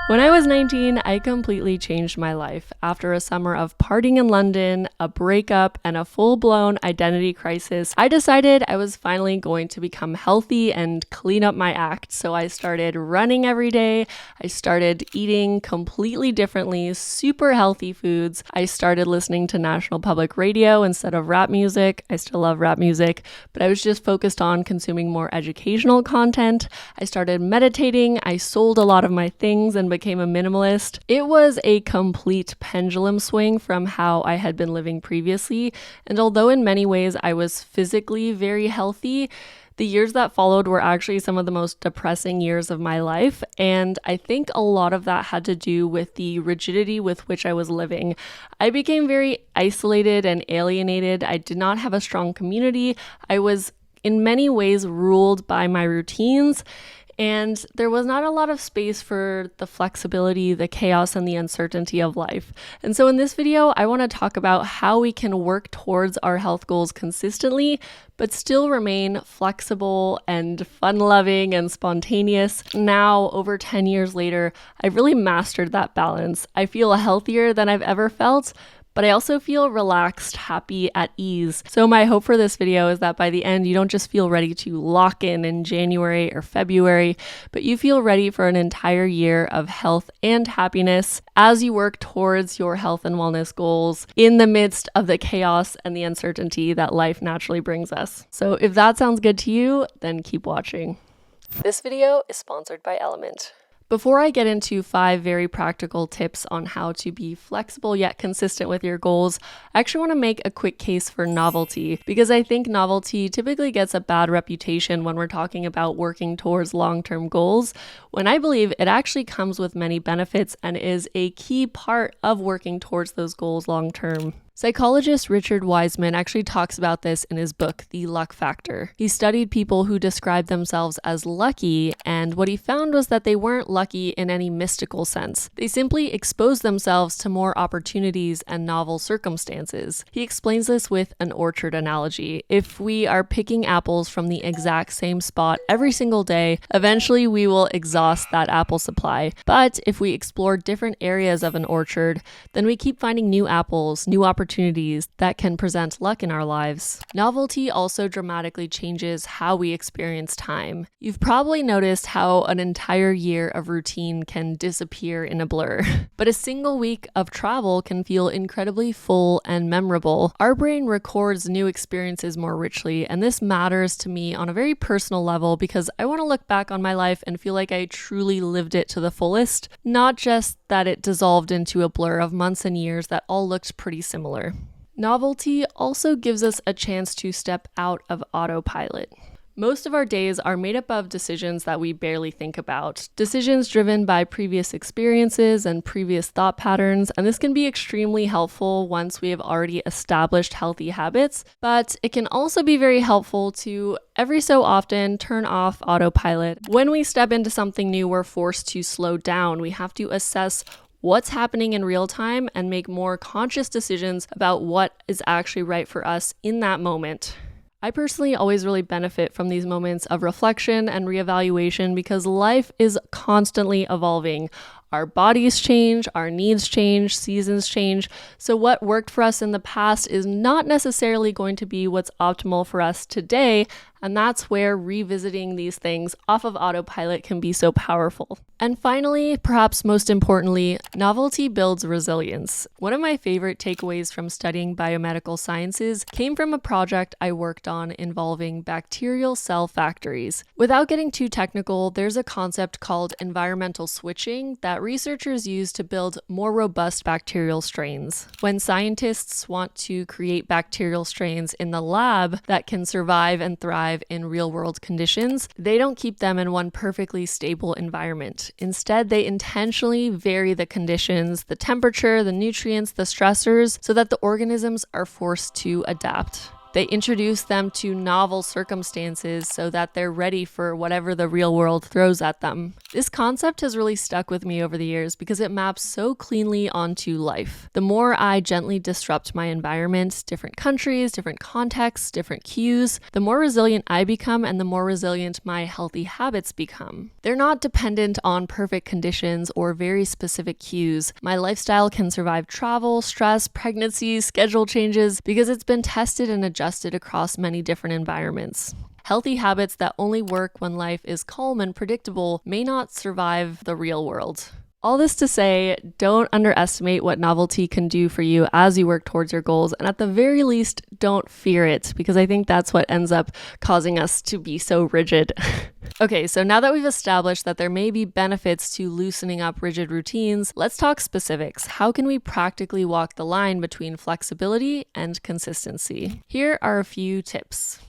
When I was 19, I completely changed my life. After a summer of partying in London, a breakup, and a full-blown identity crisis, I decided I was finally going to become healthy and clean up my act. So I started running every day. I started eating completely differently, super healthy foods. I started listening to National Public Radio instead of rap music. I still love rap music, but I was just focused on consuming more educational content. I started meditating. I sold a lot of my things and became a minimalist. It was a complete pendulum swing from how I had been living previously, and although in many ways I was physically very healthy, the years that followed were actually some of the most depressing years of my life, and I think a lot of that had to do with the rigidity with which I was living. I became very isolated and alienated. I did not have a strong community. I was in many ways ruled by my routines, and there was not a lot of space for the flexibility, the chaos, and the uncertainty of life. And so in this video, I want to talk about how we can work towards our health goals consistently, but still remain flexible and fun-loving and spontaneous. Now, over 10 years later, I've really mastered that balance. I feel healthier than I've ever felt, but I also feel relaxed, happy, at ease. So my hope for this video is that by the end, you don't just feel ready to lock in January or February, but you feel ready for an entire year of health and happiness as you work towards your health and wellness goals in the midst of the chaos and the uncertainty that life naturally brings us. So if that sounds good to you, then keep watching. This video is sponsored by Element. Before I get into 5 very practical tips on how to be flexible yet consistent with your goals, I actually want to make a quick case for Novelty, because I think Novelty typically gets a bad reputation when we're talking about working towards long-term goals, when I believe it actually comes with many benefits and is a key part of working towards those goals long-term. Psychologist Richard Wiseman actually talks about this in his book, The Luck Factor. He studied people who described themselves as lucky, and what he found was that they weren't lucky in any mystical sense. They simply exposed themselves to more opportunities and novel circumstances. He explains this with an orchard analogy. If we are picking apples from the exact same spot every single day, eventually we will exhaust that apple supply. But if we explore different areas of an orchard, then we keep finding new apples, new opportunities that can present luck in our lives. Novelty also dramatically changes how we experience time. You've probably noticed how an entire year of routine can disappear in a blur, but a single week of travel can feel incredibly full and memorable. Our brain records new experiences more richly, and this matters to me on a very personal level because I want to look back on my life and feel like I truly lived it to the fullest, not just that it dissolved into a blur of months and years that all looked pretty similar. Novelty also gives us a chance to step out of autopilot. Most of our days are made up of decisions that we barely think about, decisions driven by previous experiences and previous thought patterns, and this can be extremely helpful once we have already established healthy habits, but it can also be very helpful to every so often turn off autopilot. When we step into something new, we're forced to slow down. We have to assess what's happening in real time and make more conscious decisions about what is actually right for us in that moment. I personally always really benefit from these moments of reflection and reevaluation because life is constantly evolving. Our bodies change, our needs change, seasons change. So what worked for us in the past is not necessarily going to be what's optimal for us today. And that's where revisiting these things off of autopilot can be so powerful. And finally, perhaps most importantly, novelty builds resilience. One of my favorite takeaways from studying biomedical sciences came from a project I worked on involving bacterial cell factories. Without getting too technical, there's a concept called environmental switching that researchers use to build more robust bacterial strains. When scientists want to create bacterial strains in the lab that can survive and thrive in real-world conditions, they don't keep them in one perfectly stable environment. Instead, they intentionally vary the conditions, the temperature, the nutrients, the stressors, so that the organisms are forced to adapt. They introduce them to novel circumstances so that they're ready for whatever the real world throws at them. This concept has really stuck with me over the years because it maps so cleanly onto life. The more I gently disrupt my environment, different countries, different contexts, different cues, the more resilient I become and the more resilient my healthy habits become. They're not dependent on perfect conditions or very specific cues. My lifestyle can survive travel, stress, pregnancy, schedule changes because it's been tested and adjusted across many different environments. Healthy habits that only work when life is calm and predictable may not survive the real world. All this to say, don't underestimate what novelty can do for you as you work towards your goals, and at the very least, don't fear it, because I think that's what ends up causing us to be so rigid. Okay, so now that we've established that there may be benefits to loosening up rigid routines, let's talk specifics. How can we practically walk the line between flexibility and consistency? Here are a few tips.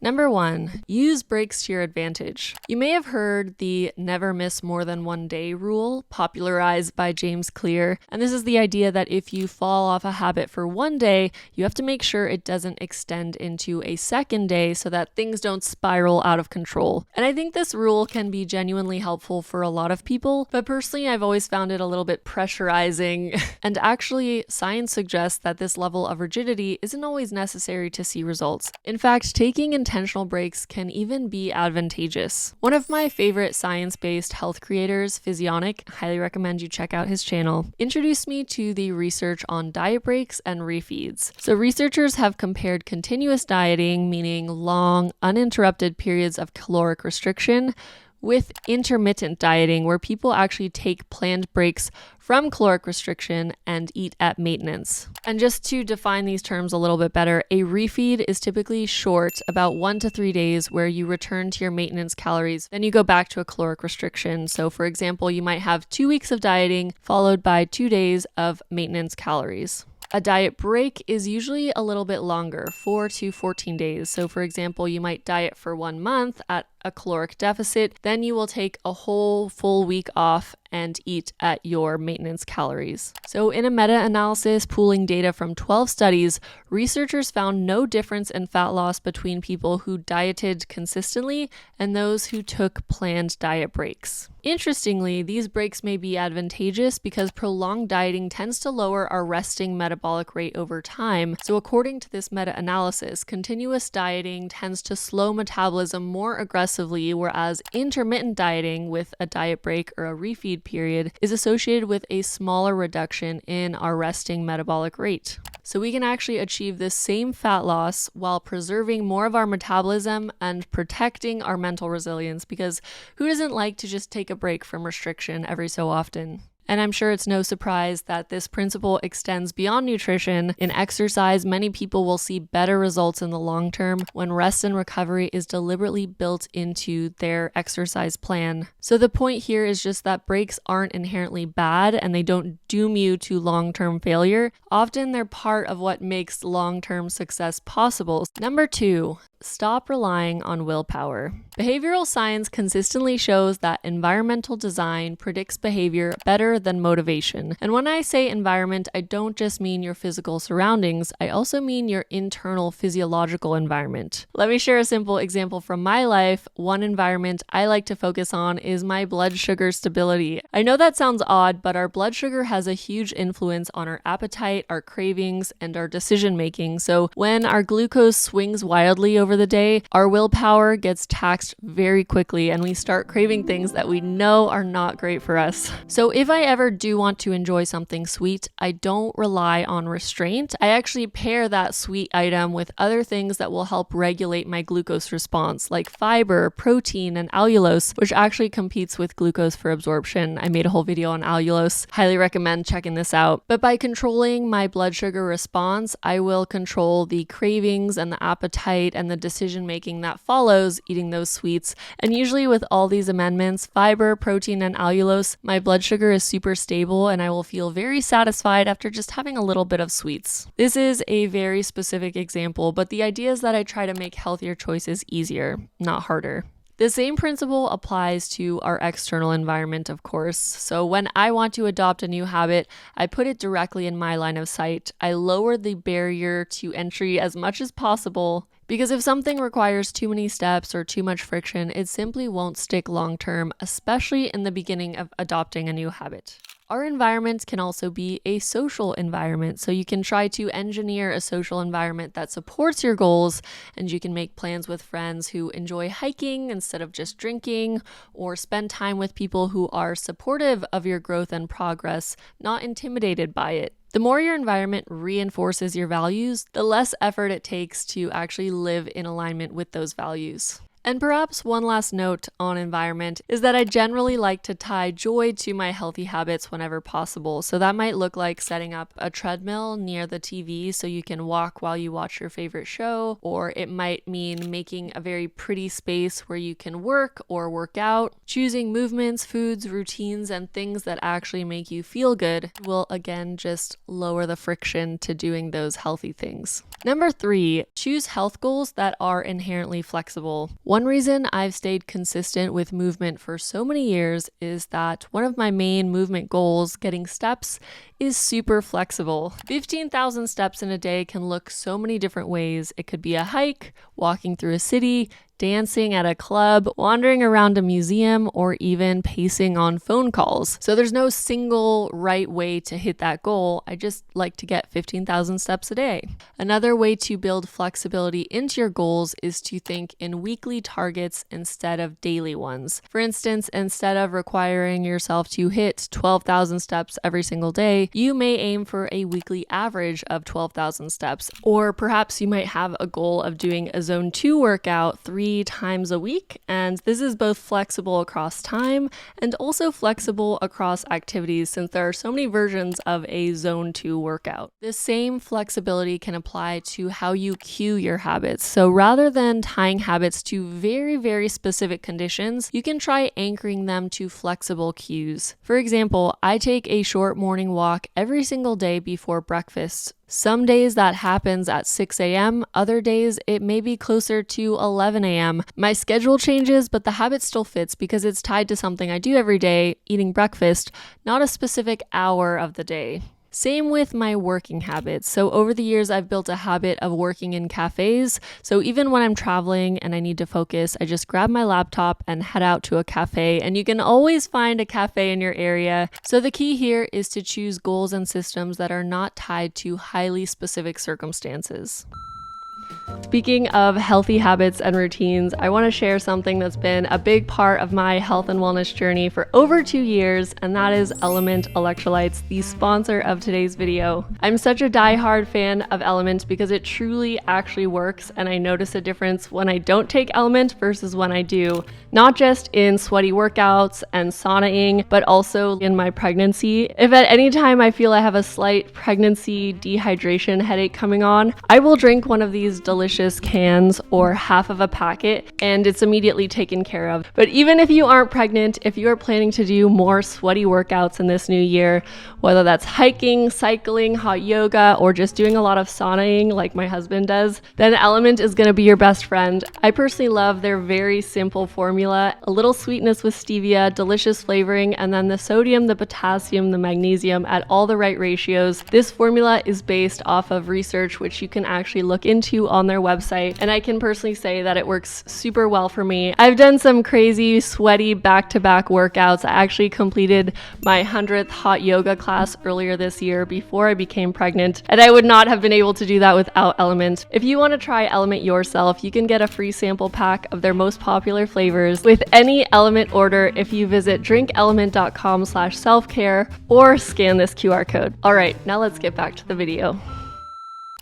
Number 1, use breaks to your advantage. You may have heard the never miss more than one day rule, popularized by James Clear. And this is the idea that if you fall off a habit for one day, you have to make sure it doesn't extend into a second day so that things don't spiral out of control. And I think this rule can be genuinely helpful for a lot of people, but personally, I've always found it a little bit pressurizing. And actually, science suggests that this level of rigidity isn't always necessary to see results. In fact, taking intentional breaks can even be advantageous. One of my favorite science-based health creators, Physionic, highly recommend you check out his channel, introduced me to the research on diet breaks and refeeds. So researchers have compared continuous dieting, meaning long, uninterrupted periods of caloric restriction, with intermittent dieting, where people actually take planned breaks from caloric restriction and eat at maintenance. And just to define these terms a little bit better, a refeed is typically short, about 1 to 3 days, where you return to your maintenance calories, then you go back to a caloric restriction. So for example, you might have 2 weeks of dieting followed by 2 days of maintenance calories. A diet break is usually a little bit longer, 4 to 14 days. So for example, you might diet for 1 month at a caloric deficit, then you will take a whole full week off and eat at your maintenance calories. So in a meta-analysis pooling data from 12 studies, researchers found no difference in fat loss between people who dieted consistently and those who took planned diet breaks. Interestingly, these breaks may be advantageous because prolonged dieting tends to lower our resting metabolic rate over time. So according to this meta-analysis, continuous dieting tends to slow metabolism more aggressively, whereas intermittent dieting with a diet break or a refeed period is associated with a smaller reduction in our resting metabolic rate. So we can actually achieve this same fat loss while preserving more of our metabolism and protecting our mental resilience, because who doesn't like to just take a break from restriction every so often? And I'm sure it's no surprise that this principle extends beyond nutrition. In exercise, many people will see better results in the long term when rest and recovery is deliberately built into their exercise plan. So the point here is just that breaks aren't inherently bad and they don't doom you to long-term failure. Often they're part of what makes long-term success possible. Number 2, stop relying on willpower. Behavioral science consistently shows that environmental design predicts behavior better than motivation. And when I say environment, I don't just mean your physical surroundings, I also mean your internal physiological environment. Let me share a simple example from my life. One environment I like to focus on is my blood sugar stability. I know that sounds odd, but our blood sugar has a huge influence on our appetite, our cravings, and our decision making. So when our glucose swings wildly over the day, our willpower gets taxed very quickly and we start craving things that we know are not great for us. So if I ever do want to enjoy something sweet, I don't rely on restraint. I actually pair that sweet item with other things that will help regulate my glucose response, like fiber, protein, and allulose, which actually competes with glucose for absorption. I made a whole video on allulose. Highly recommend checking this out. But by controlling my blood sugar response, I will control the cravings and the appetite and the decision making that follows eating those sweets. And usually with all these amendments, fiber, protein, and allulose, my blood sugar is super stable and I will feel very satisfied after just having a little bit of sweets. This is a very specific example, but the idea is that I try to make healthier choices easier, not harder. The same principle applies to our external environment, of course. So when I want to adopt a new habit, I put it directly in my line of sight. I lower the barrier to entry as much as possible, because if something requires too many steps or too much friction, it simply won't stick long term, especially in the beginning of adopting a new habit. Our environment can also be a social environment, so you can try to engineer a social environment that supports your goals, and you can make plans with friends who enjoy hiking instead of just drinking, or spend time with people who are supportive of your growth and progress, not intimidated by it. The more your environment reinforces your values, the less effort it takes to actually live in alignment with those values. And perhaps one last note on environment is that I generally like to tie joy to my healthy habits whenever possible. So that might look like setting up a treadmill near the TV so you can walk while you watch your favorite show, or it might mean making a very pretty space where you can work or work out. Choosing movements, foods, routines, and things that actually make you feel good will again just lower the friction to doing those healthy things. Number 3, choose health goals that are inherently flexible. One reason I've stayed consistent with movement for so many years is that one of my main movement goals, getting steps, is super flexible. 15,000 steps in a day can look so many different ways. It could be a hike, walking through a city, dancing at a club, wandering around a museum, or even pacing on phone calls. So there's no single right way to hit that goal. I just like to get 15,000 steps a day. Another way to build flexibility into your goals is to think in weekly targets instead of daily ones. For instance, instead of requiring yourself to hit 12,000 steps every single day, you may aim for a weekly average of 12,000 steps. Or perhaps you might have a goal of doing a zone 2 workout 3 times a week, and this is both flexible across time and also flexible across activities, since there are so many versions of a zone 2 workout. The same flexibility can apply to how you cue your habits. So rather than tying habits to very, very specific conditions, you can try anchoring them to flexible cues. For example, I take a short morning walk every single day before breakfast. Some days that happens at 6 a.m., other days it may be closer to 11 a.m. My schedule changes, but the habit still fits because it's tied to something I do every day, eating breakfast, not a specific hour of the day. Same with my working habits. So over the years, I've built a habit of working in cafes. So even when I'm traveling and I need to focus, I just grab my laptop and head out to a cafe. And you can always find a cafe in your area. So the key here is to choose goals and systems that are not tied to highly specific circumstances. Speaking of healthy habits and routines, I want to share something that's been a big part of my health and wellness journey for over 2 years, and that is Element Electrolytes, the sponsor of today's video. I'm such a diehard fan of Element because it truly actually works, and I notice a difference when I don't take Element versus when I do. Not just in sweaty workouts and saunaing, but also in my pregnancy. If at any time I feel I have a slight pregnancy dehydration headache coming on, I will drink one of these delicious cans or half of a packet, and it's immediately taken care of. But even if you aren't pregnant, if you are planning to do more sweaty workouts in this new year, whether that's hiking, cycling, hot yoga, or just doing a lot of saunaing like my husband does, then Element is going to be your best friend. I personally love their very simple formula, a little sweetness with stevia, delicious flavoring, and then the sodium, the potassium, the magnesium at all the right ratios. This formula is based off of research, which you can actually look into on their website, and I can personally say that it works super well for me. I've done some crazy sweaty back-to-back workouts. I actually completed my 100th hot yoga class earlier this year before I became pregnant, and I would not have been able to do that without Element. If you want to try Element yourself, you can get a free sample pack of their most popular flavors with any Element order if you visit drinkelement.com/selfcare or scan this QR code. All right, now let's get back to the video.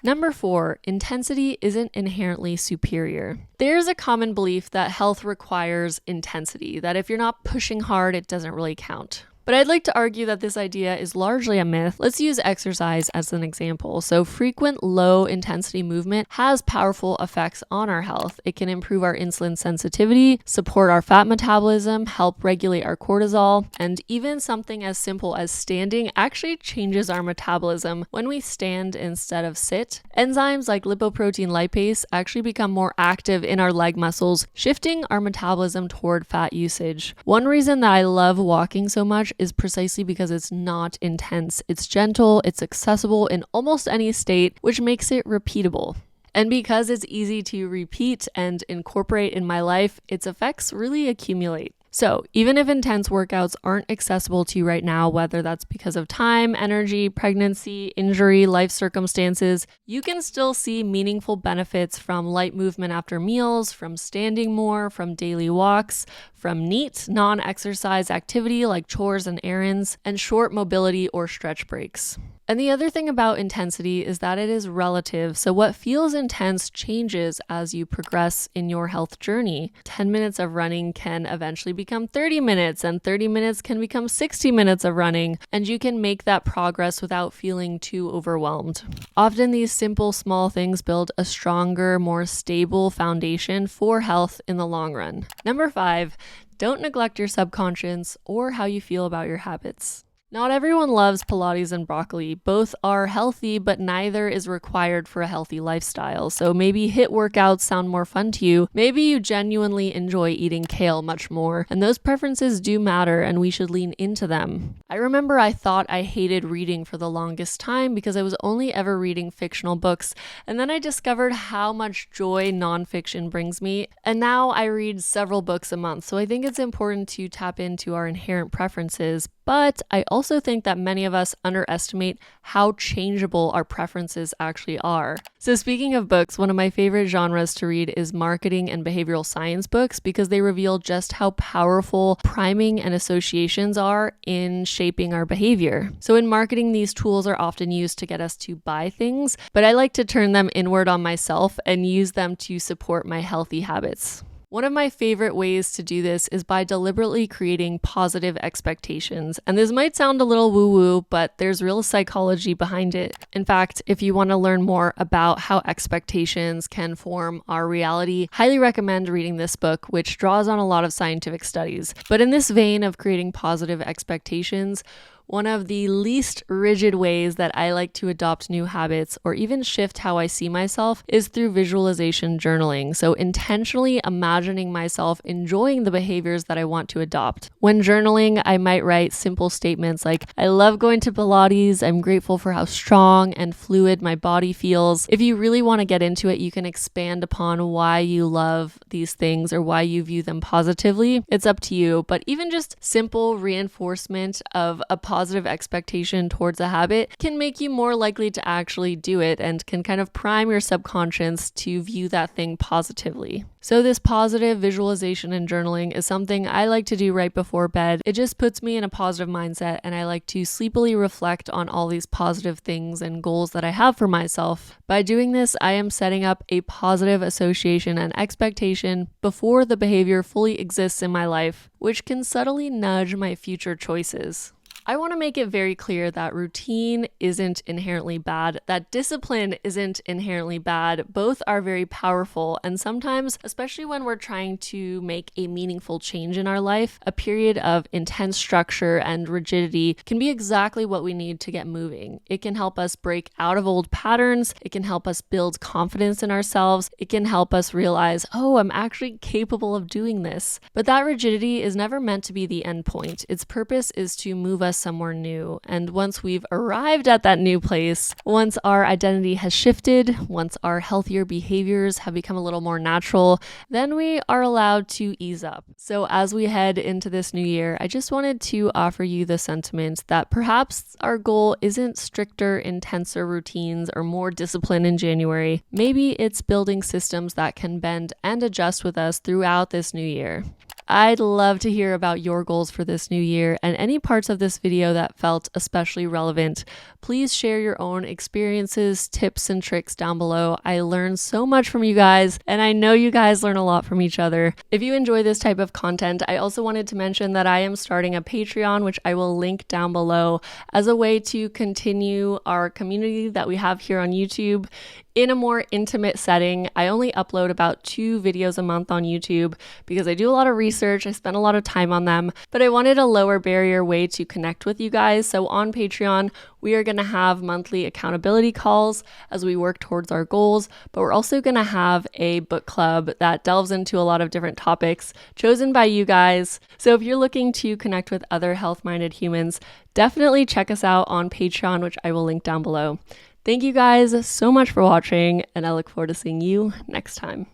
Number 4, intensity isn't inherently superior. There's a common belief that health requires intensity, that if you're not pushing hard, it doesn't really count. But I'd like to argue that this idea is largely a myth. Let's use exercise as an example. So frequent low intensity movement has powerful effects on our health. It can improve our insulin sensitivity, support our fat metabolism, help regulate our cortisol, and even something as simple as standing actually changes our metabolism when we stand instead of sit. Enzymes like lipoprotein lipase actually become more active in our leg muscles, shifting our metabolism toward fat usage. One reason that I love walking so much is precisely because it's not intense. It's gentle, it's accessible in almost any state, which makes it repeatable. And because it's easy to repeat and incorporate in my life, its effects really accumulate. So even if intense workouts aren't accessible to you right now, whether that's because of time, energy, pregnancy, injury, life circumstances, you can still see meaningful benefits from light movement after meals, from standing more, from daily walks, from neat, non-exercise activity like chores and errands, and short mobility or stretch breaks. And the other thing about intensity is that it is relative. So what feels intense changes as you progress in your health journey. 10 minutes of running can eventually become 30 minutes, and 30 minutes can become 60 minutes of running, and you can make that progress without feeling too overwhelmed. Often these simple, small things build a stronger, more stable foundation for health in the long run. Number 5, don't neglect your subconscious or how you feel about your habits. Not everyone loves Pilates and broccoli. Both are healthy, but neither is required for a healthy lifestyle. So maybe HIIT workouts sound more fun to you. Maybe you genuinely enjoy eating kale much more. And those preferences do matter, and we should lean into them. I remember I thought I hated reading for the longest time because I was only ever reading fictional books. And then I discovered how much joy nonfiction brings me. And now I read several books a month. So I think it's important to tap into our inherent preferences. But I also think that many of us underestimate how changeable our preferences actually are. So speaking of books, one of my favorite genres to read is marketing and behavioral science books because they reveal just how powerful priming and associations are in shaping our behavior. So in marketing, these tools are often used to get us to buy things, but I like to turn them inward on myself and use them to support my healthy habits. One of my favorite ways to do this is by deliberately creating positive expectations. And this might sound a little woo-woo, but there's real psychology behind it. In fact, if you want to learn more about how expectations can form our reality, highly recommend reading this book, which draws on a lot of scientific studies. But in this vein of creating positive expectations, one of the least rigid ways that I like to adopt new habits or even shift how I see myself is through visualization journaling. So intentionally imagining myself enjoying the behaviors that I want to adopt. When journaling, I might write simple statements like, I love going to Pilates. I'm grateful for how strong and fluid my body feels. If you really want to get into it, you can expand upon why you love these things or why you view them positively. It's up to you. But even just simple reinforcement of a positive expectation towards a habit can make you more likely to actually do it and can kind of prime your subconscious to view that thing positively. So this positive visualization and journaling is something I like to do right before bed. It just puts me in a positive mindset, and I like to sleepily reflect on all these positive things and goals that I have for myself. By doing this, I am setting up a positive association and expectation before the behavior fully exists in my life, which can subtly nudge my future choices. I want to make it very clear that routine isn't inherently bad, that discipline isn't inherently bad. Both are very powerful, and sometimes, especially when we're trying to make a meaningful change in our life, a period of intense structure and rigidity can be exactly what we need to get moving. It can help us break out of old patterns. It can help us build confidence in ourselves. It can help us realize, oh, I'm actually capable of doing this. But that rigidity is never meant to be the end point. Its purpose is to move us somewhere new. And once we've arrived at that new place, once our identity has shifted, once our healthier behaviors have become a little more natural, then we are allowed to ease up. So as we head into this new year, I just wanted to offer you the sentiment that perhaps our goal isn't stricter, intenser routines or more discipline in January. Maybe it's building systems that can bend and adjust with us throughout this new year. I'd love to hear about your goals for this new year and any parts of this video that felt especially relevant. Please share your own experiences, tips, and tricks down below. I learned so much from you guys, and I know you guys learn a lot from each other. If you enjoy this type of content, I also wanted to mention that I am starting a Patreon, which I will link down below, as a way to continue our community that we have here on YouTube in a more intimate setting. I only upload about 2 videos a month on YouTube because I do a lot of research, I spend a lot of time on them, but I wanted a lower barrier way to connect with you guys. So on Patreon, we are going to have monthly accountability calls as we work towards our goals, but we're also going to have a book club that delves into a lot of different topics chosen by you guys. So if you're looking to connect with other health-minded humans, definitely check us out on Patreon, which I will link down below. Thank you guys so much for watching, and I look forward to seeing you next time.